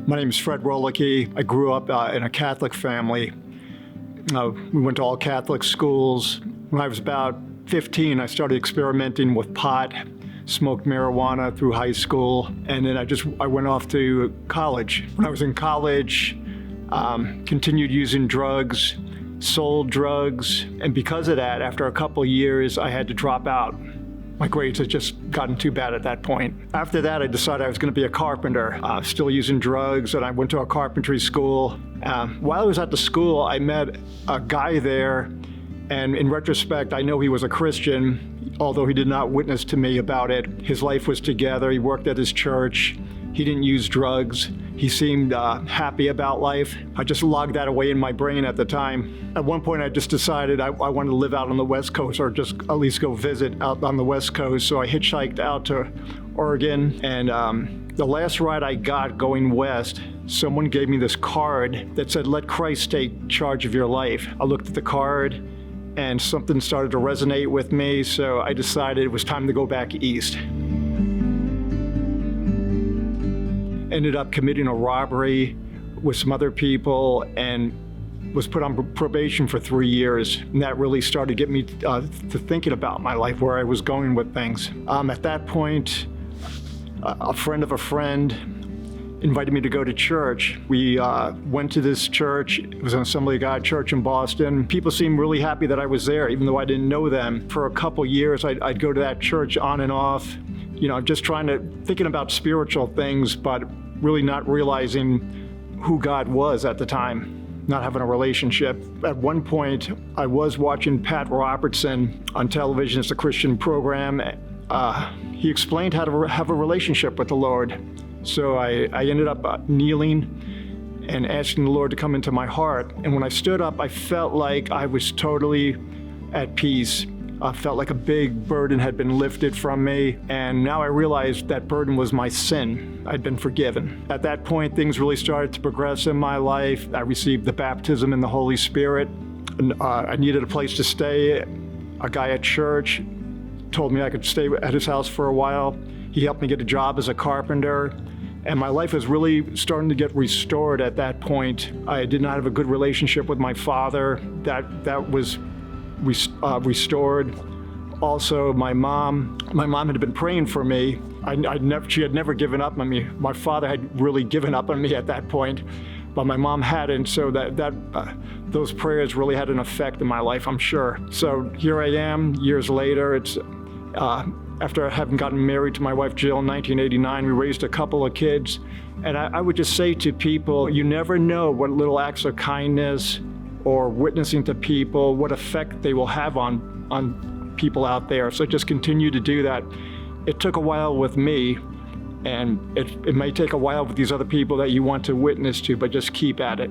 My name is Fred Rolicki. I grew up in a Catholic family. We went to all Catholic schools. When I was about 15, I started experimenting with pot, smoked marijuana through high school, and then I went off to college. When I was in college, continued using drugs, sold drugs, and because of that, after a couple years, I had to drop out. My grades had just gotten too bad at that point. After that, I decided I was going to be a carpenter, still using drugs, and I went to a carpentry school. While I was at the school, I met a guy there, and in retrospect, I know he was a Christian, although he did not witness to me about it. His life was together. He worked at his church. He didn't use drugs. He seemed happy about life. I just logged that away in my brain at the time. At one point, I just decided I wanted to live out on the West Coast, or just at least go visit out on the West Coast. So I hitchhiked out to Oregon, and the last ride I got going west, someone gave me this card that said, "Let Christ take charge of your life." I looked at the card, and something started to resonate with me, so I decided it was time to go back east. Ended up committing a robbery with some other people and was put on probation for 3 years. And that really started to get me to thinking about my life, where I was going with things. At that point, a friend of a friend invited me to go to church. We went to this church. It was an Assembly of God church in Boston. People seemed really happy that I was there, even though I didn't know them. For a couple years, I'd go to that church on and off, just thinking about spiritual things, but really not realizing who God was at the time, not having a relationship. At one point, I was watching Pat Robertson on television. It's a Christian program. He explained how to have a relationship with the Lord. So I ended up kneeling and asking the Lord to come into my heart. And when I stood up, I felt like I was totally at peace. I felt like a big burden had been lifted from me, and now I realized that burden was my sin. I'd been forgiven. At that point, things really started to progress in my life. I received the baptism in the Holy Spirit. And, I needed a place to stay. A guy at church told me I could stay at his house for a while. He helped me get a job as a carpenter, and my life was really starting to get restored at that point. I did not have a good relationship with my father. That was restored. Also, my mom had been praying for me. She had never given up on me. My father had really given up on me at that point, but my mom hadn't. So those prayers really had an effect in my life, I'm sure. So here I am, years later. It's after having gotten married to my wife Jill in 1989. We raised a couple of kids, and I would just say to people, you never know what little acts of kindness or witnessing to people, what effect they will have on people out there. So just continue to do that. It took a while with me, and it may take a while with these other people that you want to witness to, but just keep at it.